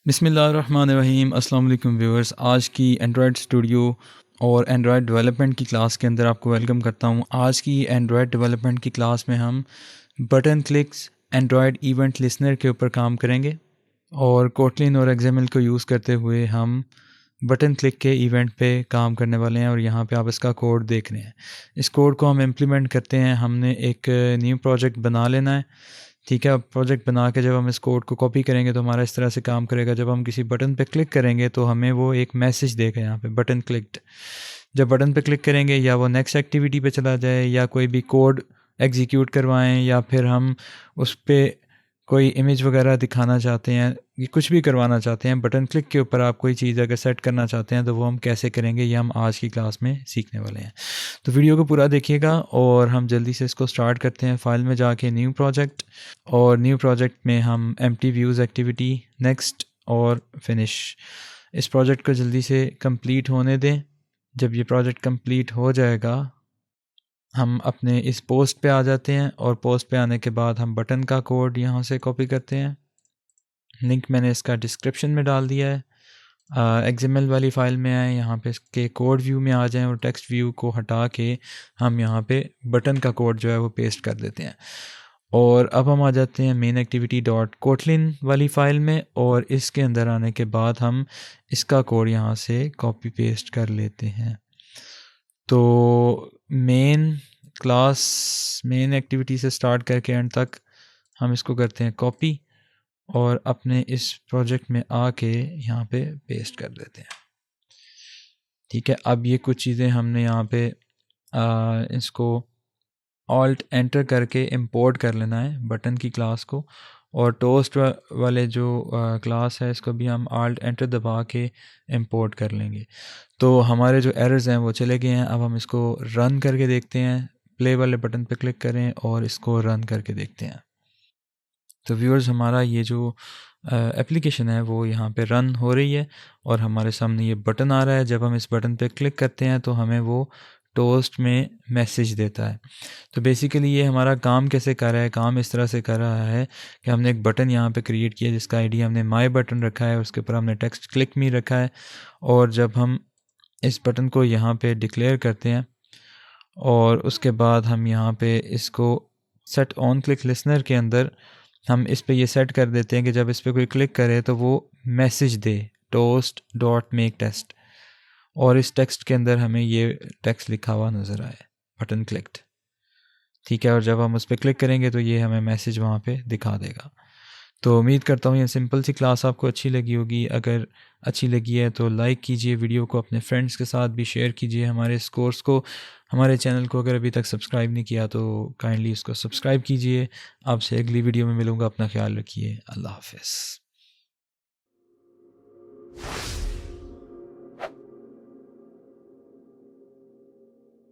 बिस्मिल्लाहिर्रहमानिर्रहीम। अस्सलाम वालेकुम व्यूअर्स। आज की एंड्रॉयड स्टूडियो और एंड्रॉयड डेवलपमेंट की क्लास के अंदर आपको वेलकम करता हूं। आज की एंड्रॉयड डेवलपमेंट की क्लास में हम button clicks Android event listener के ऊपर काम करेंगे और कोटलिन और एक्सएमएल को यूज़ करते हुए हम बटन क्लिक के इवेंट पे काम करने वाले हैं और यहाँ पे आप इसका कोड देख रहे हैं। इस कोड को हम इम्प्लीमेंट करते हैं। हमने एक न्यू प्रोजेक्ट बना लेना है, ठीक है। अब प्रोजेक्ट बना के जब हम इस कोड को कॉपी करेंगे तो हमारा इस तरह से काम करेगा। जब हम किसी बटन पे क्लिक करेंगे तो हमें वो एक मैसेज देगा यहाँ पे बटन क्लिक्ड। जब बटन पे क्लिक करेंगे या वो नेक्स्ट एक्टिविटी पे चला जाए या कोई भी कोड एग्जीक्यूट करवाएं या फिर हम उस पर कोई इमेज वगैरह दिखाना चाहते हैं, ये कुछ भी करवाना चाहते हैं, बटन क्लिक के ऊपर आप कोई चीज़ अगर सेट करना चाहते हैं तो वो हम कैसे करेंगे ये हम आज की क्लास में सीखने वाले हैं। तो वीडियो को पूरा देखिएगा और हम जल्दी से इसको स्टार्ट करते हैं। फाइल में जाके न्यू प्रोजेक्ट, और न्यू प्रोजेक्ट में हम एम्प्टी व्यूज़ एक्टिविटी, नेक्स्ट और फिनिश। इस प्रोजेक्ट को जल्दी से कंप्लीट होने दें। जब ये प्रोजेक्ट कंप्लीट हो जाएगा हम अपने इस पोस्ट पे आ जाते हैं और पोस्ट पे आने के बाद हम बटन का कोड यहाँ से कॉपी करते हैं। लिंक मैंने इसका डिस्क्रिप्शन में डाल दिया है। XML वाली फ़ाइल में आए, यहाँ पे इसके कोड व्यू में आ जाएं और टेक्स्ट व्यू को हटा के हम यहाँ पे बटन का कोड जो है वो पेस्ट कर देते हैं। और अब हम आ जाते हैं मेन एक्टिविटी डॉट कोटलिन वाली फ़ाइल में और इसके अंदर आने के बाद हम इसका कोड यहाँ से कॉपी पेस्ट कर लेते हैं। तो मेन क्लास मेन एक्टिविटी से स्टार्ट करके एंड तक हम इसको करते हैं कॉपी और अपने इस प्रोजेक्ट में आके यहाँ पे पेस्ट कर देते हैं, ठीक है। अब ये कुछ चीज़ें हमने यहाँ पे इसको ऑल्ट एंटर करके इंपोर्ट कर लेना है बटन की क्लास को, और टोस्ट वाले जो क्लास है इसको भी हम ऑल्ट एंटर दबा के इंपोर्ट कर लेंगे। तो हमारे जो एरर्स हैं वो चले गए हैं। अब हम इसको रन करके देखते हैं। प्ले वाले बटन पे क्लिक करें और इसको रन करके देखते हैं। तो व्यूअर्स, हमारा ये जो एप्लीकेशन है वो यहाँ पे रन हो रही है और हमारे सामने ये बटन आ रहा है। जब हम इस बटन पे क्लिक करते हैं तो हमें वो टोस्ट में मैसेज देता है। तो बेसिकली ये हमारा काम कैसे कर रहा है, काम इस तरह से कर रहा है कि हमने एक बटन यहाँ पे क्रिएट किया जिसका आईडी हमने माई बटन रखा है, उसके ऊपर हमने टेक्स्ट क्लिक मी रखा है। और जब हम इस बटन को यहाँ पे डिक्लेयर करते हैं और उसके बाद हम यहाँ पे इसको सेट ऑन क्लिक लिसनर के अंदर हम इस पे ये सेट कर देते हैं कि जब इस पे कोई क्लिक करे तो वो मैसेज दे टोस्ट डॉट मेक टेस्ट, और इस टेक्स्ट के अंदर हमें ये टेक्स्ट लिखा हुआ नज़र आए बटन क्लिक्ड, ठीक है। और जब हम उस पर क्लिक करेंगे तो ये हमें मैसेज वहाँ पे दिखा देगा। तो उम्मीद करता हूँ ये सिंपल सी क्लास आपको अच्छी लगी होगी। अगर अच्छी लगी है तो लाइक कीजिए, वीडियो को अपने फ्रेंड्स के साथ भी शेयर कीजिए। हमारे इस कोर्स को, हमारे चैनल को अगर अभी तक सब्सक्राइब नहीं किया तो काइंडली इसको सब्सक्राइब कीजिए। आपसे अगली वीडियो में मिलूँगा। अपना ख्याल रखिए। अल्लाह हाफ़िज़।